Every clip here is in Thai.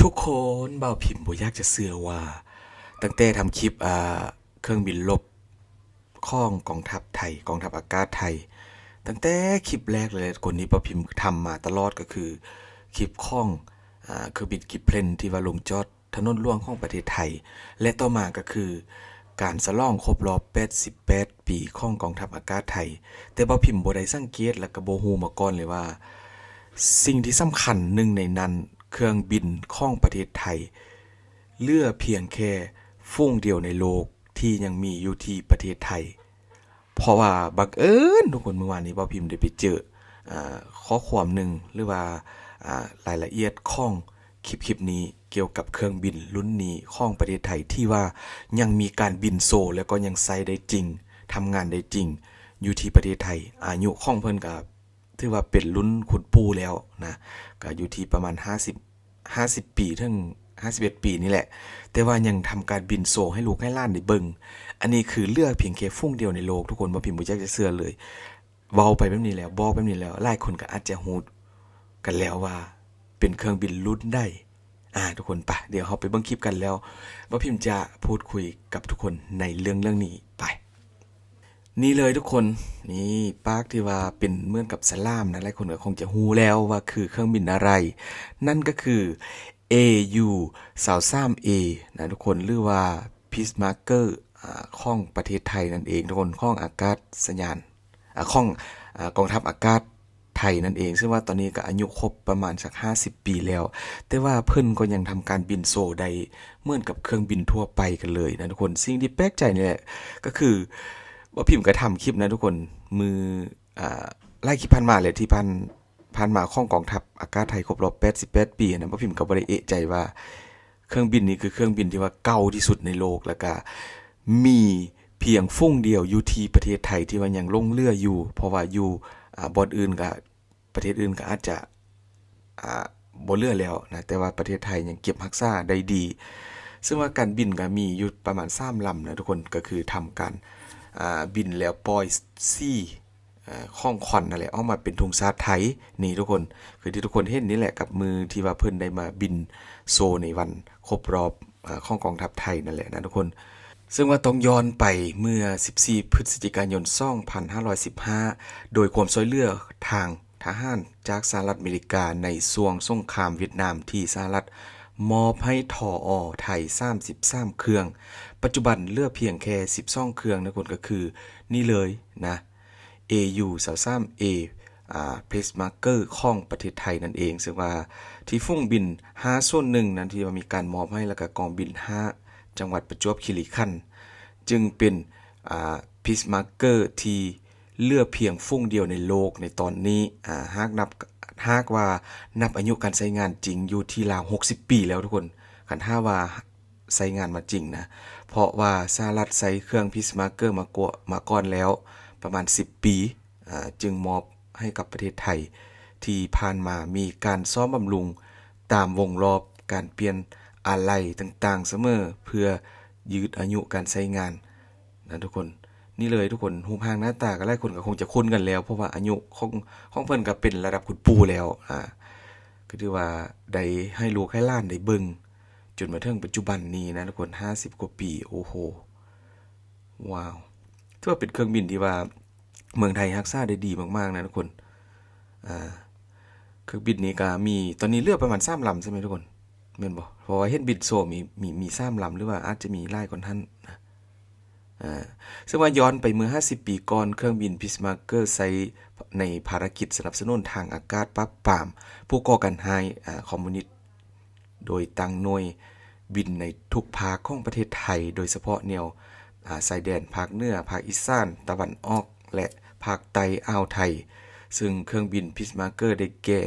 ทุกคนเบาพิมพ์บ่อยากจะเชื่อว่าตั้งแต่ทำคลิปเครื่องบินรบของกองทัพไทยกองทัพอากาศไทยตั้งแต่คลิปแรกเลยคนนี้เบาพิมพ์ทำมาตลอดก็คือคลิปของเครื่องบินกิบเพลนที่ว่าลงจอดถนนหลวงของประเทศไทยและต่อมาก็คือการฉลองครบรอบ88ปีของกองทัพอากาศไทยแต่เบาพิมพ์บ่ได้สังเกตและก็บ่ฮู้มาก่อนเลยว่า สิ่งที่สำคัญหนึ่งในนั้นเครื่องบินของประเทศไทยเหลือเพียงแค่ฝูงเดียวในโลกที่ยังมีอยู่ที่ประเทศไทยเพราะว่าบังเอิญทุกคนเมื่อวานนี้บ่าวพิมพ์ได้ไปเจอข้อความหนึ่งหรือว่ารายละเอียดของคลิปนี้เกี่ยวกับเครื่องบินรุ่นนี้ของประเทศไทยที่ว่ายังมีการบินโซแล้วก็ยังใช้ได้จริงทำงานได้จริงอยู่ที่ประเทศไทยอายุของเพิ่นก็ถือว่าเป็นรุ่นขุนปูแล้วนะก็อยู่ที่ประมาณ50ปีถึง51ปีนี่แหละแต่ว่ายังทำการบินโซให้ลูกให้หล้านได้เบิ่งอันนี้คือเลือกเพียงแค่ฟุ้งเดียวในโลกทุกคนบ่พิมพ์บ่อยากจะเชื่อเลยเว้าไปแบบนี้แล้วบอกแบบนี้แล้วหลายคนก็อาจจะฮู้กันแล้วว่าเป็นเครื่องบินรุ่นใดทุกคนไปเดี๋ยวเราไปเบิ่งคลิปกันแล้วบ่พิมพ์จะพูดคุยกับทุกคนในเรื่องนี้ไป นี่เลยทุกคนนี่ปากที่ว่าเป็นเหมือนกับสลามนะหลายคนก็คงจะฮู้แล้วว่าคือเครื่องบินอะไรนั่นก็คือ AU 23A นะทุกคนหรือว่า Peacemaker ของประเทศไทยนั่นเองทุกคนของอากาศยานของกองทัพอากาศไทยนั่นเองซึ่งว่าตอนนี้ก็อายุครบประมาณสัก50ปีแล้วแต่ว่าเพิ่นก็ยังทำการบินโซได้เหมือนกับเครื่องบินทั่วไปกันเลยนะทุกคนสิ่งที่แปลกใจนี่แหละก็คือว่าพิมพ์ก็ทำคลิปนะทุกคนมือไล่คลิปผ่านมาเลยที่ผ่านมาของกองทัพอากาศไทยครบรอบ88ปีนะว่าพิมพ์ก็บ่ได้เอะใจว่าเครื่องบินนี้คือเครื่องบินที่ว่าเก่าที่สุดในโลกแล้วก็มีเพียงฟุ้งเดียวอยู่ที่ประเทศไทยที่ว่ายังลงเรืออยู่เพราะว่าอยู่บอนอื่นก็ประเทศอื่นก็อาจจะบ่เรือแล้วนะแต่ว่าประเทศไทยยังเก็บรักษาได้ดีซึ่งว่าการบินก็มีอยู่ประมาณ3ลำนะทุกคนก็คือทำการบินแล้วปล่อยซี่ข้องควันนั่นแหละออกมาเป็นธงชาติไทยนี่ทุกคนคือที่ทุกคนเห็นนี่แหละกับมือที่ว่าเพิ่นได้มาบินโซในวันครบรอบของกองทัพไทยนั่นแหละนะทุกคนซึ่งว่าต้องย้อนไปเมื่อ14พฤศจิกายน2515โดยความช่วยเหลือทางทหารจากสหรัฐอเมริกาในช่วงสงครามเวียดนามที่สหรัฐมอบให้ทออไทย33เครื่องปัจจุบันเหลือเพียงแค่12เครื่องนะคนก็คือนี่เลยนะ AU 23A Pacemaker ของประเทศไทยนั่นเองซึ่งว่าที่ฟุ้งบิน501นั้นที่ว่ามีการมอบให้แล้วก็กองบิน5จังหวัดประจวบคีรีขันธ์จึงเป็นPeacemaker ที่เหลือเพียงฟุ้งเดียวในโลกในตอนนี้หากว่านับอายุการใช้งานจริงอยู่ที่ราว60ปีแล้วทุกคนคันถ้าว่าใช้งานมาจริงนะเพราะว่าสหรัฐใช้เครื่อง Peacemaker มาก่อนแล้วประมาณ10ปีจึงมอบให้กับประเทศไทยที่ผ่านมามีการซ่อมบำรุงตามวงรอบการเปลี่ยนอะไหล่ต่างๆเสมอเพื่อยืดอายุการใช้งานนะทุกคนนี่เลยทุกคนรูปร่างหน้าตาก็หลายคนก็คงจะคุ้นกันแล้วเพราะว่าอายุของเพิ่นก็เป็นระดับคุณปู่แล้วก็ถือว่าได้ให้ลูกให้หล้านได้เบิ่งจนมาถึงปัจจุบันนี้นะทุกคน50กว่าปีโอ้โหว้าวถือว่าเป็นเครื่องบินที่ว่าเมืองไทยรักษาได้ดีมากๆนะทุกคนเครื่องบินนี้ก็มีตอนนี้เหลือประมาณ3ลำใช่มั้ยทุกคนแม่นบ่เพราะว่าเห็นบินโซมี3ลำหรือว่าอาจจะมีหลายกว่านั้นนะซึ่งว่าย้อนไปเมื่อ50ปีก่อนเครื่องบิน Peacemaker ใช้ในภารกิจสนับสนุนทางอากาศปราบปรามผู้ก่อการร้ายคอมมิวนิสต์โดยตั้งหน่วยบินในทุกภาคของประเทศไทยโดยเฉพาะแนวชายแดนภาคเหนือภาคอีสานตะวันออกและภาคใต้อ่าวไทยซึ่งเครื่องบิน Peacemaker ได้แก่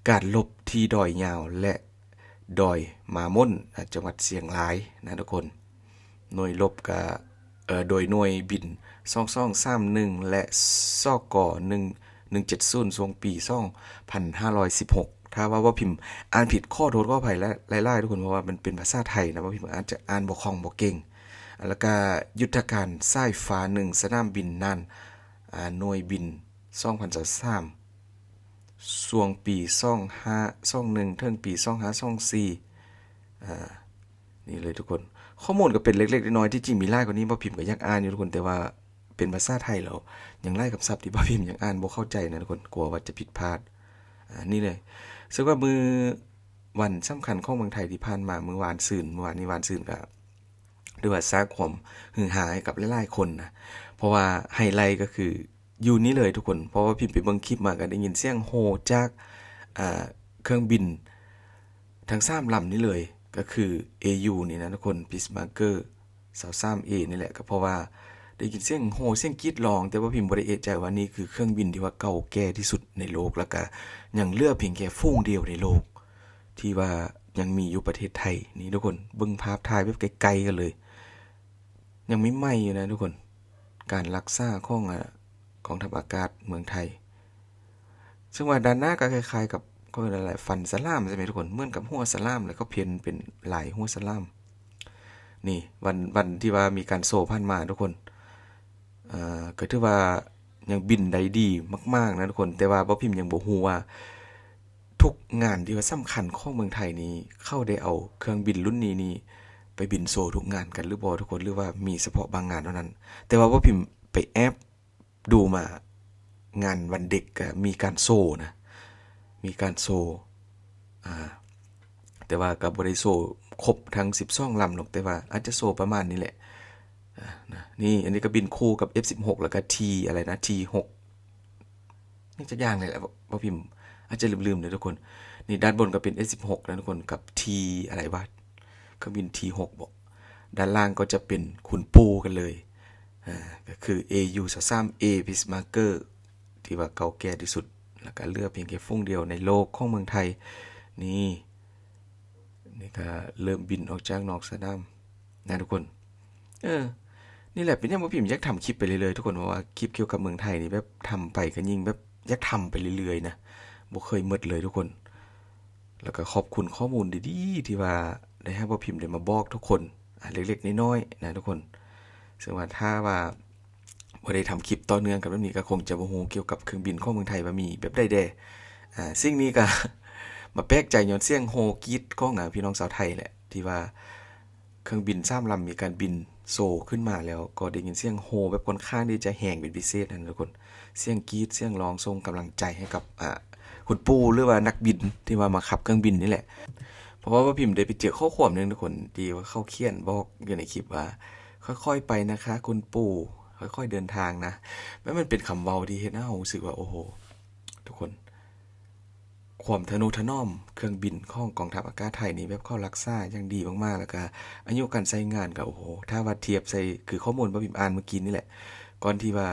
การลบที่ดอยยาวและดอยหมาม่นจังหวัดเชียงรายนะทุกคนหน่วยลบก็โดยหน่วยบิน2231และซก1170ช่วงปี2516ถ้าว่าพิมพ์อ่านผิดข้อโทษขออภัยและหลายๆทุกคนเพราะว่ามันเป็นภาษาไทยนะว่าพิมพ์อาจจะอ่านบ่คล่องบ่เก่งแล้วก็ยุทธการสายฟ้า1สนามบินน่านหน่วยบิน2023 ช่วงปี2521ถึงปี2524นี่เลยทุกคนข้อมูลก็เป็นเล็กๆน้อยๆที่จริงมีหลายกว่านี้บ่พิมพ์ก็อยากอ่านอยู่ทุกคนแต่ว่าเป็นภาษาไทยแล้วยังหลายคำศัพท์ที่บ่พิมพ์ยังอ่านบ่เข้าใจนะทุกคนกลัวว่าจะผิดพลาดนี่เลยซึ่งว่ามือวันสำคัญของเมืองไทยที่ผ่านมาเมื่อวานนี้วานซืนก็ด้วยว่าสร้างความฮือฮาให้กับหลายๆคนนะเพราะว่าไฮไลท์ก็คืออยู่นี่เลยทุกคนเพราะว่าพิมพ์ไปเบิ่งคลิปมาก็ได้ยินเสียงโฮจากเครื่องบินทั้ง3ลำนี้เลยก็คือ AU นี่นะทุกคน Peacemaker 23A นี่แหละก็เพราะว่าได้ยินเสียงโฮเสียงกรีดร้องแต่ว่าพิมพ์บ่ได้เอะใจว่านี่คือเครื่องบินที่ว่าเก่าแก่ที่สุดในโลกแล้วก็ยังเหลือเพียงแค่ฝูงเดียวในโลกที่ว่ายังมีอยู่ประเทศไทยนี่ทุกคนเบิ่งภาพถ่ายแบบไกลๆกันเลยยังไม่ไหม้อยู่นะทุกคนการรักษาของกองทัพอากาศเมืองไทยซึ่งว่าด้านหน้าก็คล้ายๆกับก็หลายๆฟันสลามใช่ไหมทุกคนเหมือนกับหัวสลามแล้วก็เพียนเป็นหลายหัวสลามนี่วันที่ว่ามีการโซ่ผ่านมาทุกคนก็ถือว่ายังบินได้ดีมากๆนะทุกคนแต่ว่าบ่พิมพ์ยังบ่ฮู้ว่าทุกงานที่ว่าสำคัญของเมืองไทยนี้เข้าได้เอาเครื่องบินรุ่นนี้ไปบินโซ่ทุกงานกันหรือบ่ทุกคนหรือว่ามีเฉพาะบางงานเท่านั้นแต่ว่าบ่พิมพ์ไปแอบดูมางานวันเด็กก็มีการโซ่นะมีการโซ่แต่ว่าก็บ่ได้โซ่ครบทั้ง12ลำหรอกแต่ว่าอาจจะโซ่ประมาณนี้แหละนะนี่อันนี้ก็บินคู่กับ F16 แล้วก็ T อะไรนะ T6 นี่จะย่างเลยแหละบ่พิมพ์อาจจะลืมๆเลยทุกคนนี่ด้านบนก็เป็น F16 นะทุกคนกับ T อะไรวะเครื่องบิน T6 บ่ด้านล่างก็จะเป็นขุนปูกันเลยก็คือ AU-23A Peacemaker ที่ว่าเก่าแก่ที่สุดแล้วก็เหลือเพียงแค่ฝูงเดียวในโลกของเมืองไทยนี่ก็เริ่มบินออกจากนอกสนามนะทุกคนนี่แหละเป็นอย่างว่าพิมพ์อยากทำคลิปไปเรื่อยๆทุกคนเพราะว่าคลิปเกี่ยวกับเมืองไทยนี่แบบทำไปก็ยิ่งแบบอยากทำไปเรื่อยๆนะบ่เคยหมดเลยทุกคนแล้วก็ขอบคุณข้อมูลดีๆที่ว่าได้ให้ว่าพิมพ์ได้มาบอกทุกคนเล็กๆน้อยๆนะทุกคนซึ่งว่าถ้าว่าบ่ได้ทำคลิปต่อเนื่องกับแบบนี้ก็คงจะบ่ฮู้เกี่ยวกับเครื่องบินของเมืองไทยว่ามีแบบใดแด่สิ่งนี้ก็มาแปลกใจย้อนเสียงโฮกรีดของพี่น้องชาวไทยแหละที่ว่าเครื่องบิน3ลำมีการบินโซขึ้นมาแล้วก็ได้ยินเสียงโฮแบบค่อนข้างที่จะแห้งเป็นพิเศษนะทุกคนเสียงกรีดเสียงร้องส่งกำลังใจให้กับคุณปู่หรือว่านักบินที่ว่ามาขับเครื่องบินนี่แหละเพราะว่าพิมพ์ได้ไปเจอข้อความนึงทุกคนที่ว่าเขาเขียนบอกอยู่ในคลิปว่าค่อยๆไปนะคะคุณปู่ค่อยๆเดินทางนะแม้มันเป็นคำเว้าที่เฮ็ดให้เรารู้สึกว่าโอ้โหทุกคนความทะนุถนอมเครื่องบินของกองทัพอากาศไทยนี่แบบเขารักษาอย่างดีมากๆแล้วก็อายุการใช้งานก็โอ้โหถ้าว่าเทียบใส่คือข้อมูลบ่พิมพ์อ่านเมื่อกี้นี่แหละก่อนที่ว่า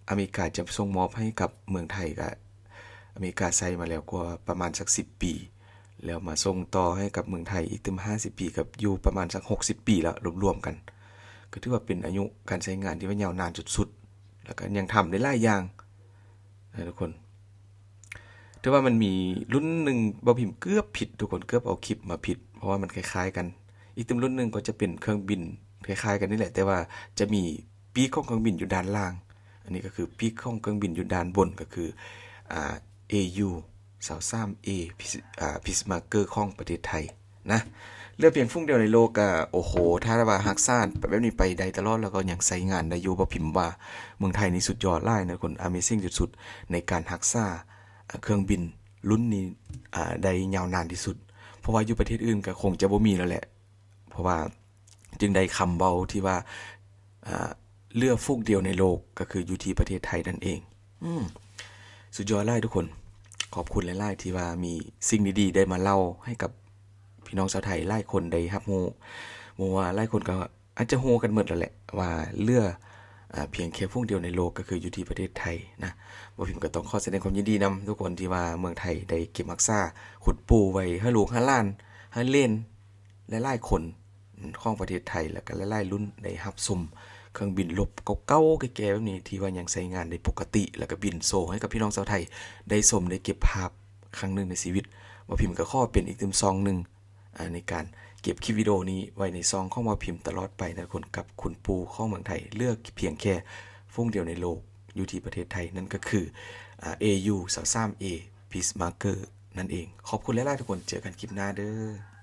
อเมริกาจะส่งมอบให้กับเมืองไทยก็อเมริกาใช้มาแล้วกว่าประมาณสัก10ปีแล้วมาส่งต่อให้กับเมืองไทยอีกถึง50ปีกับอยู่ประมาณสัก60ปีแล้วรวมๆกันก็ถือว่าเป็นอายุการใช้งานที่ว่ายาวนานสุดๆแล้วก็ยังทำได้หลายอย่างนะทุกคนแต่ว่ามันมีรุ่นหนึ่งบ่พิมพ์เกือบผิดทุกคนเกือบเอาคลิปมาผิดเพราะว่ามันคล้ายๆกันอีกตัวรุ่นหนึ่งก็จะเป็นเครื่องบินคล้ายๆกันนี่แหละแต่ว่าจะมีปีกของเครื่องบินอยู่ด้านล่างอันนี้ก็คือปีกของเครื่องบินอยู่ด้านบนก็คือAU 23A Peacemaker ของประเทศไทยนะเลือกเพียงฟุ้งเดียวในโลกก็โอ้โหถ้าว่ารักษาแบบนี้ไปได้ตลอดแล้วก็ยังใช้งานได้อยู่บ่พิมพ์ว่าเมืองไทยนี่สุดยอดหลายนะคน Amazing สุดๆในการรักษาเครื่องบินรุ่นนี้ได้ยาวนานที่สุดเพราะว่าอยู่ประเทศอื่นก็คงจะบ่มีแล้วแหละเพราะว่าจึงได้คำเบาที่ว่าเรือฟุ้งเดียวในโลกก็คืออยู่ที่ประเทศไทยนั่นเองสุดยอดหลายทุกคนขอบคุณหลายๆที่ว่ามีสิ่งดีๆได้มาเล่าให้กับพี่น้องชาวไทยหลายคนได้รับรู้ว่าหลายคนก็อาจจะรู้กันหมดแล้วแหละว่าเรือเพียงแค่ฟุ้งเดียวในโลกก็คืออยู่ที่ประเทศไทยนะบ่พิมพ์ก็ต้องขอแสดงความยินดีนำทุกคนที่ว่าเมืองไทยได้เก็บรักษาขุดปูไว้ให้ลูกให้หลานให้เล่นหลายๆคนของประเทศไทยแล้วก็หลายๆรุ่นได้รับชมเครื่องบินรบเก่าๆแก่ๆแบบนี้ที่ว่ายังใช้งานได้ปกติแล้วก็บินโซให้กับพี่น้องชาวไทยได้ชมได้เก็บภาพครั้งนึงในชีวิตบ่พิมพ์ก็ขอเป็นอีกซองนึงในการเก็บคลิปวิดีโอนี้ไว้ในซองของบ่พิมพ์ตลอดไปนะคนกับคุณปูของเมืองไทยเลือกเพียงแค่ฟุ้งเดียวในโลกอยู่ที่ประเทศไทยนั่นก็คือAU-23A Peacemaker นั่นเองขอบคุณหลายๆทุกคนเจอกันคลิปหน้าเด้อ